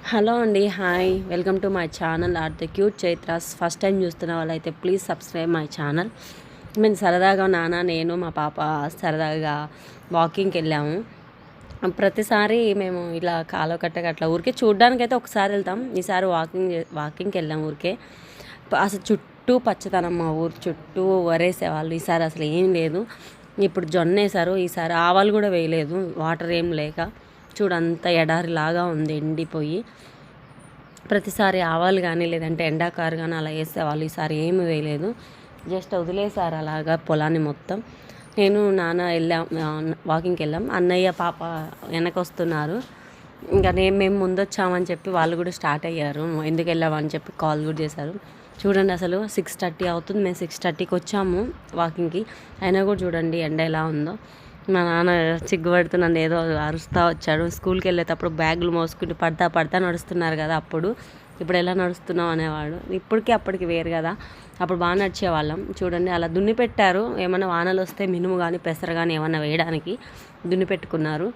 Hello అండి, hi, welcome to my channel are the cute Chaitras. First time చూస్తున్న వాళ్ళైతే please subscribe my channel. మేము సరదాగా నేను మా పాప సరదాగా వాకింగ్కి వెళ్ళాము. ప్రతిసారి మేము ఇలా కాలువ కట్టగా అట్లా ఊరికే చూడ్డానికైతే ఒకసారి వెళ్తాం. ఈసారి వాకింగ్కి వెళ్ళాం ఊరికే. అసలు చుట్టూ పచ్చదనం, మా ఊరు చుట్టూ వరేసేవాళ్ళు. ఈసారి అసలు ఏం లేదు. ఇప్పుడు జొన్న వేసారు, ఈసారి ఆవాలు కూడా వేయలేదు, వాటర్ ఏం లేక. చూడంత ఎడారిలాగా ఉంది, ఎండిపోయి. ప్రతిసారి ఆవాలు కానీ లేదంటే ఎండాకారు కానీ అలా వేసేవాళ్ళు. ఈసారి ఏమి వేయలేదు, జస్ట్ వదిలేసారు అలాగా పొలాన్ని మొత్తం. నేను నాన్న వాకింగ్కి వెళ్ళాం. అన్నయ్య పాప వెనక వస్తున్నారు. ఇంకా మేము ముందు వచ్చామని చెప్పి వాళ్ళు కూడా స్టార్ట్ అయ్యారు. ఎందుకు వెళ్ళామని చెప్పి కాల్ కూడా చేశారు. చూడండి, అసలు 6:30 అవుతుంది. మేము 6:30కి వచ్చాము వాకింగ్కి. అయినా కూడా చూడండి ఎండ ఎలా ఉందో. మా నాన్న చిగ్గుపడుతూ నన్ను ఏదో అరుస్తూ వచ్చాడు. స్కూల్కి వెళ్ళేటప్పుడు బ్యాగులు మోసుకుంటూ పడతా నడుస్తున్నారు కదా, ఇప్పుడు ఎలా నడుస్తున్నావు అనేవాడు. అప్పటికి వేరు కదా. అప్పుడు బాగా నడిచేవాళ్ళం. చూడండి, అలా దున్ని పెట్టారు. ఏమైనా వానలు వస్తే మినుము కానీ పెసర కానీ ఏమైనా వేయడానికి దున్ని పెట్టుకున్నారు.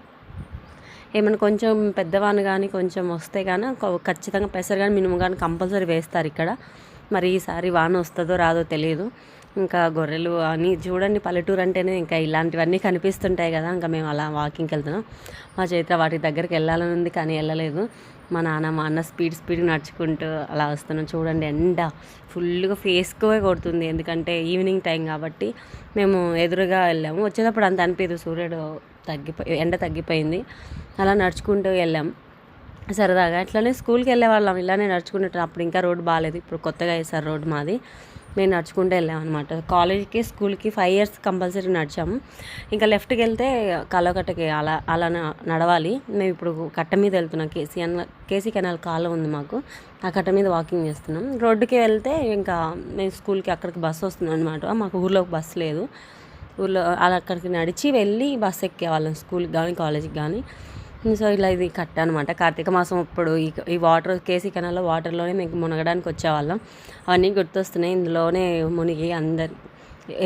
ఏమైనా కొంచెం పెద్దవాన కానీ కొంచెం వస్తే కానీ ఖచ్చితంగా పెసర కానీ మినుము కానీ కంపల్సరీ వేస్తారు ఇక్కడ. మరి ఈసారి వాన వస్తుందో రాదో తెలియదు. ఇంకా గొర్రెలు అని చూడండి, పల్లెటూరు అంటేనే ఇంకా ఇలాంటివన్నీ కనిపిస్తుంటాయి కదా. ఇంకా మేము అలా వాకింగ్కి వెళ్తున్నాం. మా చైత్ర వాటి దగ్గరికి వెళ్ళాలని ఉంది కానీ వెళ్ళలేదు. మా అన్న స్పీడ్ నడుచుకుంటూ అలా వస్తున్నాం. చూడండి, ఎండ ఫుల్గా ఫేస్కే కొడుతుంది. ఎందుకంటే ఈవినింగ్ టైం కాబట్టి మేము ఎదురుగా వెళ్ళాము. వచ్చేటప్పుడు అంత అనిపించదు, సూర్యుడు ఎండ తగ్గిపోయింది. అలా నడుచుకుంటూ వెళ్ళాం సరదాగా. అట్లనే స్కూల్కి వెళ్ళే వాళ్ళం ఇలానే నడుచుకుంటే. అప్పుడు ఇంకా రోడ్డు బాగాలేదు, ఇప్పుడు కొత్తగా వేసారు రోడ్డు మాది. మేము నడుచుకుంటూ వెళ్ళాం అనమాట. కాలేజీకి స్కూల్కి 5 years కంపల్సరీ నడిచాము. ఇంకా లెఫ్ట్కి వెళ్తే కలవకట్టకి అలా నడవాలి. మేము ఇప్పుడు కట్ట మీద వెళ్తున్నాం. కేసీ కెనాల్ కాలువ ఉంది మాకు, ఆ కట్ట మీద వాకింగ్ చేస్తున్నాం. రోడ్డుకి వెళ్తే ఇంకా మేము స్కూల్కి అక్కడికి బస్సు వస్తుంది అనమాట. మాకు ఊర్లోకి బస్సు లేదు. ఊర్లో అలా అక్కడికి నడిచి వెళ్ళి బస్సు ఎక్కేవాళ్ళం స్కూల్కి కానీ కాలేజీకి కానీ. సో ఇలా ఇది కట్ట అనమాట. కార్తీక మాసం ఇప్పుడు ఈ వాటర్ కేసీ కెనాల్లో వాటర్లోనే మేము మునగడానికి వచ్చేవాళ్ళం. అవన్నీ గుర్తొస్తున్నాయి. ఇందులోనే మునిగి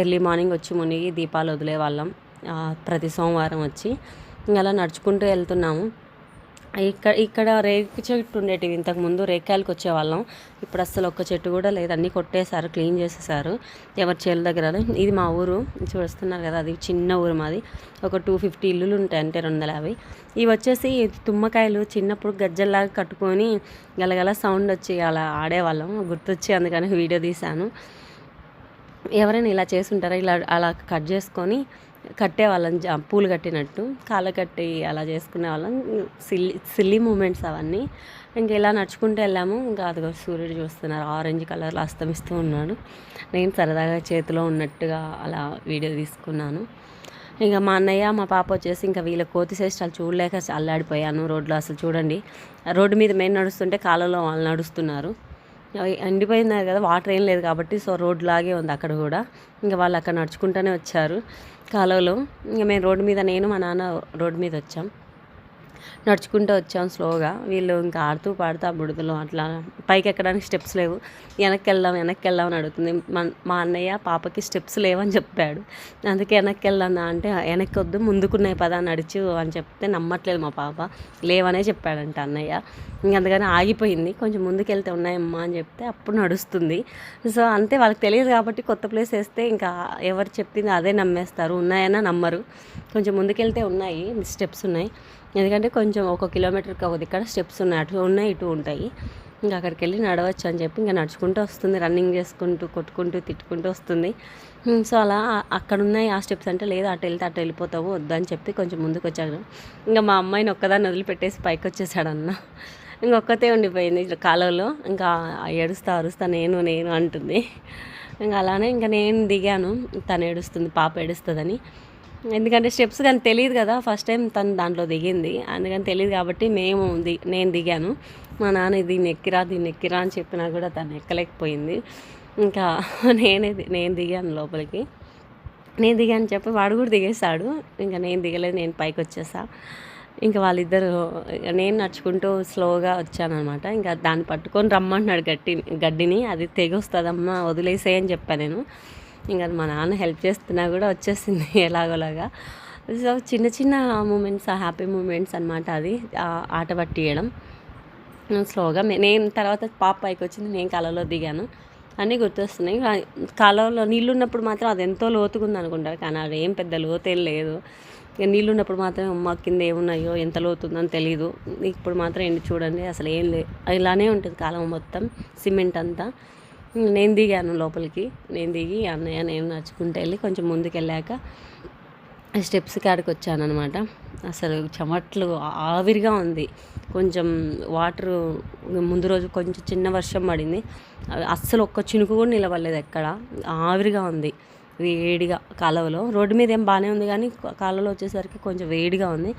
ఎర్లీ మార్నింగ్ వచ్చి మునిగి దీపాలు వదిలేవాళ్ళం ప్రతి సోమవారం వచ్చి. ఇంకా అలా నడుచుకుంటూ వెళ్తున్నాము. ఇక్కడ రేకు చెట్టు ఉండేటివి. ఇంతకుముందు రేకాయలకు వచ్చేవాళ్ళం. ఇప్పుడు అసలు ఒక్క చెట్టు కూడా లేదు, అన్నీ కొట్టేశారు, క్లీన్ చేసేసారు ఎవరి చేల దగ్గర. ఇది మా ఊరు చూస్తున్నారు కదా, అది చిన్న ఊరు మాది. ఒక 250 ఇల్లులు ఉంటాయి, అంటే 250. ఇవి వచ్చేసి తుమ్మకాయలు. చిన్నప్పుడు గజ్జల్లాగా కట్టుకొని గలగల సౌండ్ వచ్చి అలా ఆడేవాళ్ళం. గుర్తొచ్చి అందుకని వీడియో తీశాను. ఎవరైనా ఇలా చేసుంటారా? అలా కట్ చేసుకొని కట్టేవాళ్ళం, పూలు కట్టినట్టు కాళ్ళ కట్టి అలా చేసుకునే వాళ్ళం. సిల్లీ మూమెంట్స్ అవన్నీ. ఇంకా ఇలా నడుచుకుంటూ వెళ్ళాము. ఇంకా అదిగో సూర్యుడు చూస్తున్నారు, ఆరెంజ్ కలర్లో అస్తమిస్తూ ఉన్నాడు. నేను సరదాగా చేతిలో ఉన్నట్టుగా అలా వీడియో తీసుకున్నాను. ఇంకా మా అన్నయ్య మా పాప వచ్చేసి ఇంకా వీళ్ళ కోతి చేష్టాలు చూడలేక అల్లాడిపోయాను రోడ్లో. అసలు చూడండి, రోడ్డు మీద మేము నడుస్తుంటే కాలంలో వాళ్ళు నడుస్తున్నారు. ఎండిపోయినారు కదా, వాటర్ ఏం లేదు కాబట్టి. సో రోడ్ లాగే ఉంది అక్కడ కూడా. ఇంకా వాళ్ళు అక్కడ నడుచుకుంటూనే వచ్చారు కాలువలో. ఇంకా మేము రోడ్డు మీద, నేను మా నాన్న రోడ్డు మీద వచ్చాం, నడుచుకుంటూ వచ్చాం స్లోగా. వీళ్ళు ఇంకా ఆడుతూ పాడుతూ ఆ బుడదలో అట్లా పైకి ఎక్కడానికి స్టెప్స్ లేవు. వెనక్కి వెళ్దాం అని అడుగుతుంది. మా అన్నయ్య పాపకి స్టెప్స్ లేవని చెప్పాడు. అందుకే వెనక్కి వెళ్దాం అంటే వెనక్కి వద్దు, ముందుకున్నాయి పదా నడిచు అని చెప్తే నమ్మట్లేదు మా పాప. లేవనే చెప్పాడంట అన్నయ్య. ఇంక అందుకని ఆగిపోయింది. కొంచెం ముందుకెళ్తే ఉన్నాయమ్మా అని చెప్తే అప్పుడు నడుస్తుంది. సో అంతే, వాళ్ళకి తెలియదు కాబట్టి కొత్త ప్లేస్ వేస్తే ఇంకా ఎవరు చెప్పింది అదే నమ్మేస్తారు. ఉన్నాయన్నా నమ్మరు. కొంచెం ముందుకెళ్తే ఉన్నాయి స్టెప్స్ ఉన్నాయి. ఎందుకంటే కొంచెం 1 kilometerకి ఒక ఇక్కడ స్టెప్స్ ఉన్నాయి, అటు ఉన్నాయి ఇటు ఉంటాయి. ఇంకా అక్కడికి వెళ్ళి నడవచ్చు అని చెప్పి ఇంకా నడుచుకుంటూ వస్తుంది, రన్నింగ్ చేసుకుంటూ కొట్టుకుంటూ తిట్టుకుంటూ వస్తుంది. సో అలా అక్కడ ఉన్నాయి ఆ స్టెప్స్ అంటే, లేదు అటు వెళ్ళిపోతావు వద్దు అని చెప్పి కొంచెం ముందుకు వచ్చాను. ఇంకా మా అమ్మాయిని ఒక్కదాన్ని వదిలిపెట్టేసి పైకి వచ్చేసాడన్న. ఇంకొక్కతే ఉండిపోయింది కాలువలో. ఇంకా అరుస్తా నేను అంటుంది. ఇంకా అలానే ఇంకా నేను దిగాను, తను ఏడుస్తుంది, పాప ఏడుస్తుందని. ఎందుకంటే స్టెప్స్ కానీ తెలియదు కదా, ఫస్ట్ టైం తను దాంట్లో దిగింది, అందుకని తెలియదు కాబట్టి నేను దిగాను. మా నాన్న దీన్ని ఎక్కిరా అని చెప్పినా కూడా తను ఎక్కలేకపోయింది. ఇంకా నేను దిగాను లోపలికి. నేను దిగాను చెప్పి వాడు కూడా దిగేశాడు. ఇంకా నేను దిగలేదు, నేను పైకి వచ్చేసా. ఇంకా వాళ్ళిద్దరు, నేను నడుచుకుంటూ స్లోగా వచ్చానమాట. ఇంకా దాన్ని పట్టుకొని రమ్మంటున్నాడు గడ్డిని. అది తెగొస్తుందమ్మా వదిలేసేయని చెప్పాను నేను. ఇంకా మా నాన్న హెల్ప్ చేస్తున్నా కూడా వచ్చేసింది ఎలాగోలాగా. సో చిన్న చిన్న మూమెంట్స్, హ్యాపీ మూమెంట్స్ అనమాట అది ఆట పట్టియడం. స్లోగా నేను తర్వాత పాప పైకి వచ్చింది, నేను కాలువలో దిగాను, అన్నీ గుర్తొస్తున్నాయి. కాలువలో నీళ్ళు ఉన్నప్పుడు మాత్రం అది ఎంతో లోతుగా ఉంది అనుకుంటారు, కానీ అది ఏం పెద్ద లోతేం లేదు. ఇక నీళ్ళు ఉన్నప్పుడు మాత్రం అమ్మ కింద ఏమున్నాయో ఎంత లోతుందని తెలీదు. ఇప్పుడు మాత్రం ఎండి చూడండి అసలు ఏం లేదు, ఇలానే ఉంటుంది కాలువ మొత్తం సిమెంట్ అంతా. నేను దిగాను లోపలికి, నేను దిగి అన్నయ్య నేను నడుచుకుంటూ వెళ్ళి కొంచెం ముందుకు వెళ్ళాక స్టెప్స్ కాడికి వచ్చాను అనమాట. అసలు చెమట్లు ఆవిరిగా ఉంది. కొంచెం వాటరు ముందు రోజు కొంచెం చిన్న వర్షం పడింది, అస్సలు ఒక్క చినుకు కూడా నిలబడలేదు ఎక్కడ, ఆవిరిగా ఉంది వేడిగా. కాలువలో రోడ్డు మీద ఏం బాగానే ఉంది, కానీ కాలువలో వచ్చేసరికి కొంచెం వేడిగా ఉంది.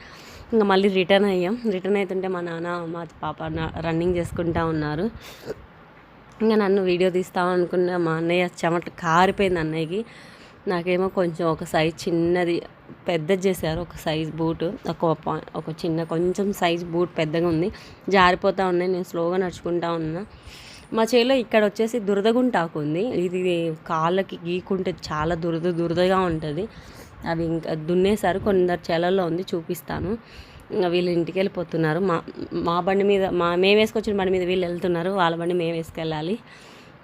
ఇంకా మళ్ళీ రిటర్న్ అయ్యాం. రిటర్న్ అవుతుంటే మా నాన్న మా పాప రన్నింగ్ చేసుకుంటూ ఉన్నారు. ఇంకా నన్ను వీడియో తీస్తాం అనుకున్న మా అన్నయ్య చెమట కారిపోయింది అన్నయ్యకి. నాకేమో కొంచెం ఒక సైజ్ చిన్నది పెద్దది చేశారు, ఒక సైజ్ బూటు, ఒక చిన్న కొంచెం సైజ్ బూట్ పెద్దగా ఉంది, జారిపోతూ ఉన్నాయి. నేను స్లోగా నడుచుకుంటా ఉన్నా. మా చేలో ఇక్కడ వచ్చేసి దురదగుంటాకు ఉంది, ఇది కాళ్ళకి గీకుంటే చాలా దురదగా ఉంటుంది. అవి ఇంకా దున్నేశారు, కొందరు చేలల్లో ఉంది, చూపిస్తాను. వీళ్ళు ఇంటికి వెళ్ళిపోతున్నారు. మా బండి మీద మేము వేసుకొచ్చిన బండి మీద వీళ్ళు వెళ్తున్నారు, వాళ్ళ బండి మేము వేసుకెళ్ళాలి.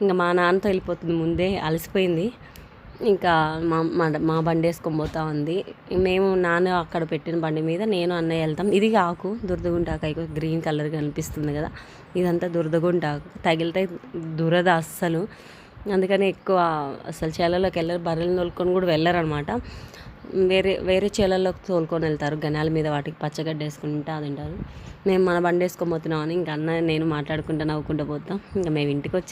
ఇంకా మా నాన్నతో వెళ్ళిపోతుంది, ముందే అలసిపోయింది. ఇంకా మా బండి వేసుకొని పోతా ఉంది. మేము నాన్న అక్కడ పెట్టిన బండి మీద నేను అన్నయ్య వెళ్తాం. ఇది ఆకు దురదగుంటాకు, గ్రీన్ కలర్ కనిపిస్తుంది కదా, ఇదంతా దురదగుంటాకు. తగిలితే దురద అస్సలు, అందుకని ఎక్కువ అసలు చేలల్లోకి వెళ్ళరు, బర్రెలు తోలుకొని కూడా వెళ్ళరనమాట. వేరే చేలల్లోకి తోలుకొని వెళ్తారు, గనాల మీద వాటికి పచ్చగడ్డ వేసుకుంటా తింటారు. మేము మన బండి వేసుకొని పోతున్నామని ఇంకా అన్న నేను మాట్లాడుకుంటూ నవ్వుకుంటూ పోతాం. ఇంకా మేము ఇంటికి వచ్చే